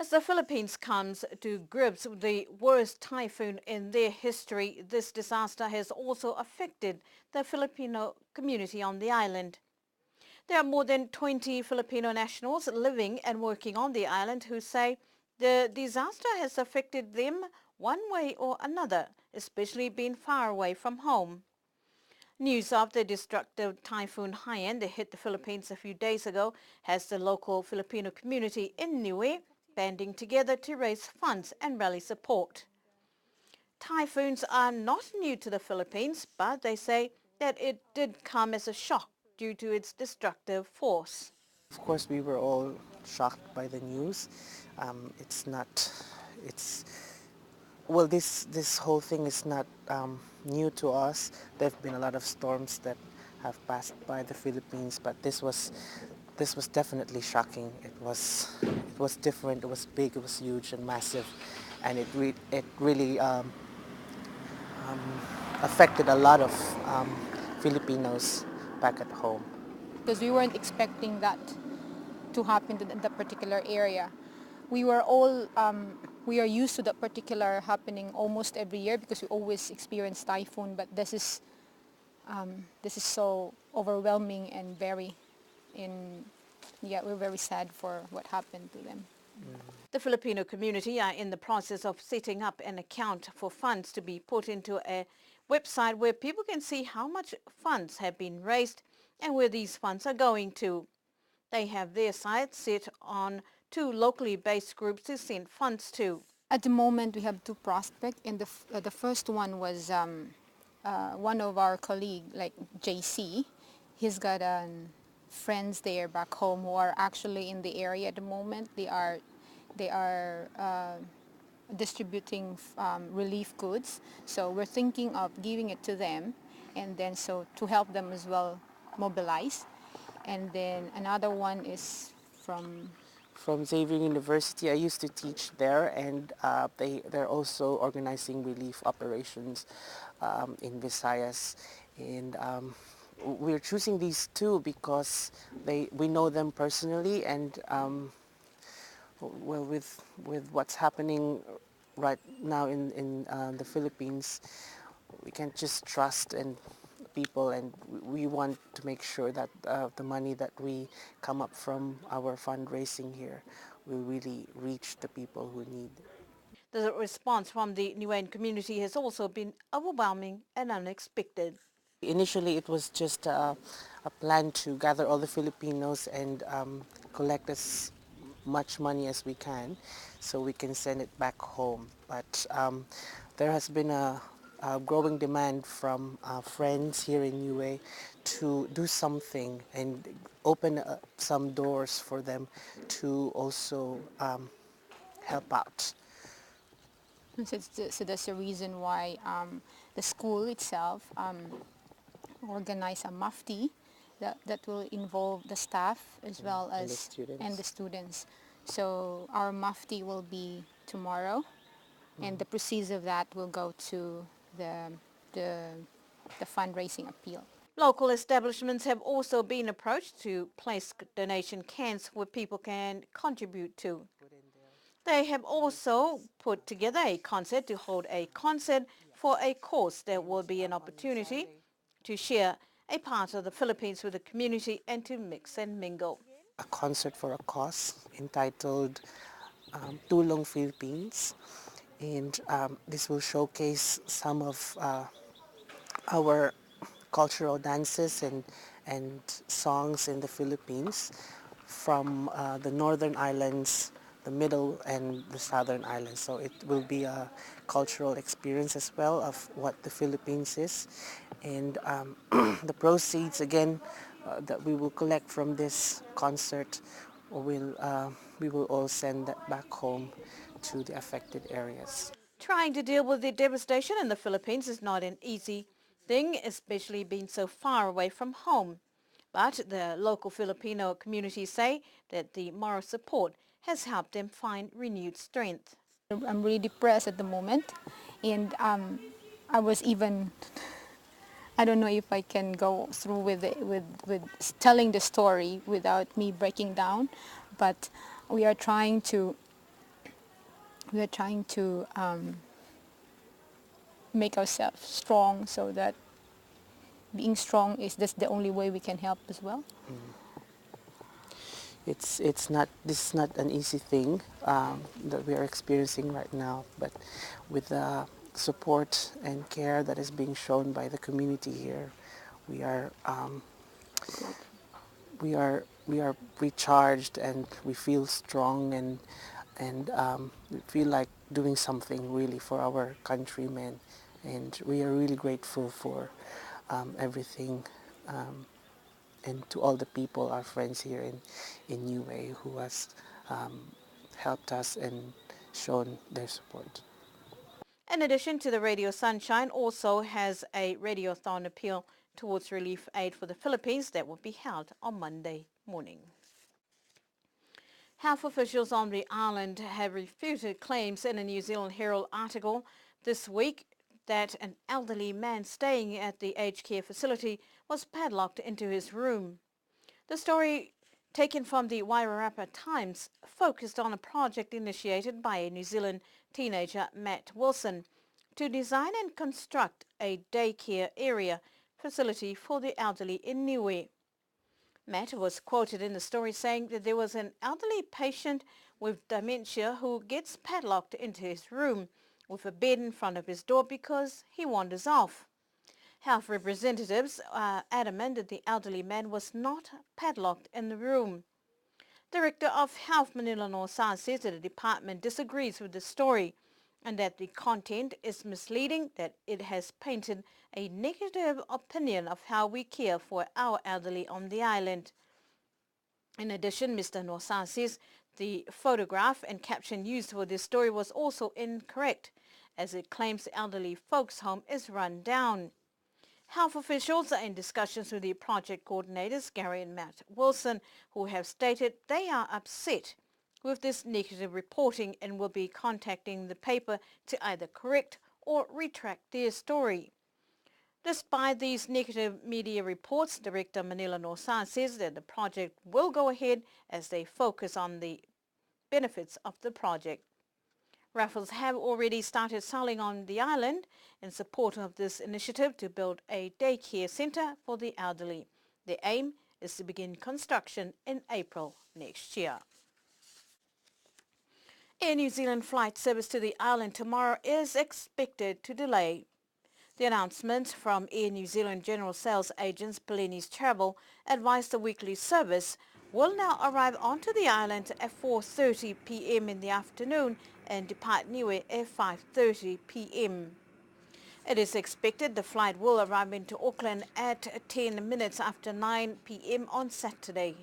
As the Philippines comes to grips with the worst typhoon in their history, this disaster has also affected the Filipino community on the island. There are more than 20 Filipino nationals living and working on the island who say the disaster has affected them one way or another, especially being far away from home. News of the destructive Typhoon Haiyan that hit the Philippines a few days ago has the local Filipino community in Niue banding together to raise funds and rally support. Typhoons are not new to the Philippines, but they say that it did come as a shock due to its destructive force. Of course, we were all shocked by the news. It's not, it's, well, this whole thing is not new to us. There have been a lot of storms that have passed by the Philippines, but this was definitely shocking. It was different. It was big. It was huge and massive, and it really affected a lot of Filipinos back at home. Because we weren't expecting that to happen in that particular area. We were all, we are used to that particular happening almost every year because we always experience typhoon, but this is so overwhelming and we're very sad for what happened to them. The Filipino community are in the process of setting up an account for funds to be put into a website where people can see how much funds have been raised and where these funds are going to. They have their site set on two locally based groups to send funds to. At the moment, we have two prospects, and the first one was one of our colleagues, like JC. He's got friends there back home who are actually in the area at the moment. They are distributing relief goods. So we're thinking of giving it to them, and then so to help them as well mobilize. And then another one is from Xavier University. I used to teach there, and they're also organizing relief operations in Visayas. And we're choosing these two because we know them personally, and well, with what's happening right now in the Philippines, we can't just trust people, and we want to make sure that the money that we come up from our fundraising here will really reach the people who need. The response from the Niuean community has also been overwhelming and unexpected. Initially, it was just a plan to gather all the Filipinos and collect as much money as we can so we can send it back home. But there has been a growing demand from friends here in UA to do something and open some doors for them to also help out. so that's the reason why the school itself organize a mufti that will involve the staff as well And the as students. the students. So our mufti will be tomorrow, and the proceeds of that will go to the fundraising appeal. Local establishments have also been approached to place donation cans where people can contribute to. They have also put together a concert to hold a concert for a cause. There will be an opportunity to share a part of the Philippines with the community and to mix and mingle. A concert for a cause entitled Tulong Philippines, and this will showcase some of our cultural dances and songs in the Philippines from the northern islands, the middle and the southern islands. So it will be a cultural experience as well of what the Philippines is. And the proceeds again that we will collect from this concert we will all send that back home to the affected areas. Trying to deal with the devastation in the Philippines is not an easy thing, especially being so far away from home. But the local Filipino community say that the moral support has helped them find renewed strength. I'm really depressed at the moment, and I was even, I don't know if I can go through with telling the story without me breaking down, but we are trying to we are trying to make ourselves strong so that being strong is just the only way we can help as well. It's not, this is not an easy thing that we are experiencing right now, but with the support and care that is being shown by the community here, we are we are recharged, and we feel strong, and we feel like doing something really for our countrymen, and we are really grateful for everything, and to all the people, our friends here in Niue, who has helped us and shown their support. In addition to the Radio Sunshine, also has a radiothon appeal towards relief aid for the Philippines that will be held on Monday morning. Health officials on the island have refuted claims in a New Zealand Herald article this week that an elderly man staying at the aged care facility was padlocked into his room. The story, taken from the Wairarapa Times, focused on a project initiated by a New Zealand teenager, Matt Wilson, to design and construct a daycare area facility for the elderly in Niue. Matt was quoted in the story saying that there was an elderly patient with dementia who gets padlocked into his room with a bed in front of his door because he wanders off. Health representatives are adamant that the elderly man was not padlocked in the room. Director of Health Manila Norsa says that the department disagrees with the story and that the content is misleading, that it has painted a negative opinion of how we care for our elderly on the island. In addition, Mr. Norsa says the photograph and caption used for this story was also incorrect, as it claims the elderly folks' home is run down. Health officials are in discussions with the project coordinators, Gary and Matt Wilson, who have stated they are upset with this negative reporting and will be contacting the paper to either correct or retract their story. Despite these negative media reports, Director Manila Norsa says that the project will go ahead as they focus on the benefits of the project. Raffles have already started selling on the island in support of this initiative to build a daycare centre for the elderly. The aim is to begin construction in April next year. Air New Zealand flight service to the island tomorrow is expected to delay. The announcement from Air New Zealand General Sales Agents Pelini's Travel advised the weekly service will now arrive onto the island at 4:30 p.m. in the afternoon and depart Niue at 5:30 p.m. It is expected the flight will arrive into Auckland at 10 minutes after 9 p.m. on Saturday.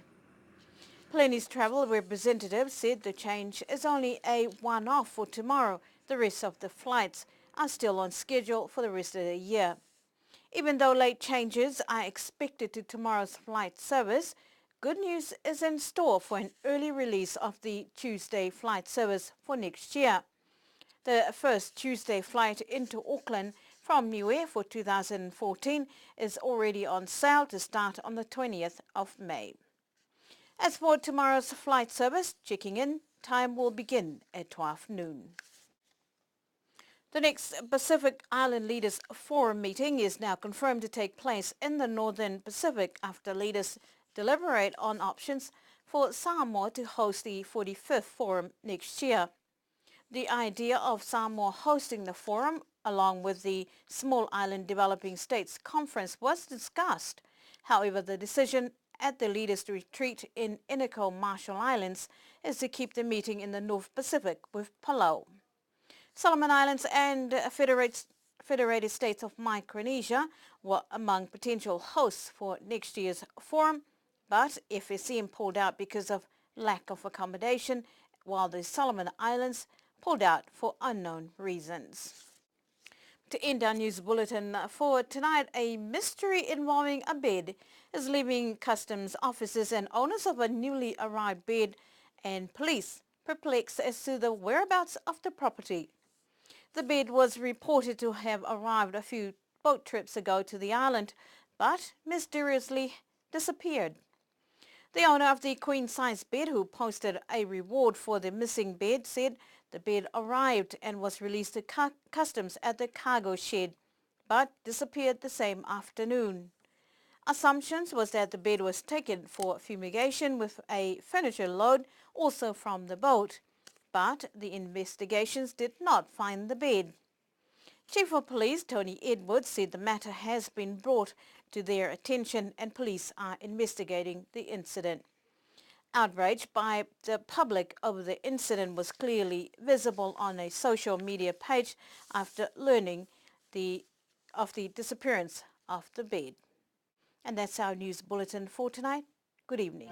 Pelini's travel representative said the change is only a one-off for tomorrow. The rest of the flights are still on schedule for the rest of the year. Even though late changes are expected to tomorrow's flight service, good news is in store for an early release of the Tuesday flight service for next year. The first Tuesday flight into Auckland from Niue for 2014 is already on sale to start on the 20th of May. As for tomorrow's flight service, checking in time will begin at 12 noon. The next Pacific Island Leaders Forum meeting is now confirmed to take place in the Northern Pacific after leaders deliberate on options for Samoa to host the 45th Forum next year. The idea of Samoa hosting the forum, along with the Small Island Developing States Conference, was discussed. However, the decision at the leaders' retreat in Inako Marshall Islands is to keep the meeting in the North Pacific with Palau. Solomon Islands and Federated States of Micronesia were among potential hosts for next year's forum, but FSM pulled out because of lack of accommodation, while the Solomon Islands pulled out for unknown reasons. To end our news bulletin for tonight, a mystery involving a bed is leaving customs officers and owners of a newly arrived bed and police perplexed as to the whereabouts of the property. The bed was reported to have arrived a few boat trips ago to the island, but mysteriously disappeared. The owner of the queen-size bed, who posted a reward for the missing bed, said the bed arrived and was released to customs at the cargo shed, but disappeared the same afternoon. Assumptions was that the bed was taken for fumigation with a furniture load also from the boat, but the investigations did not find the bed. Chief of Police Tony Edwards said the matter has been brought to their attention and police are investigating the incident. Outrage by the public over the incident was clearly visible on a social media page after learning of the disappearance of the bed. And that's our news bulletin for tonight. Good evening.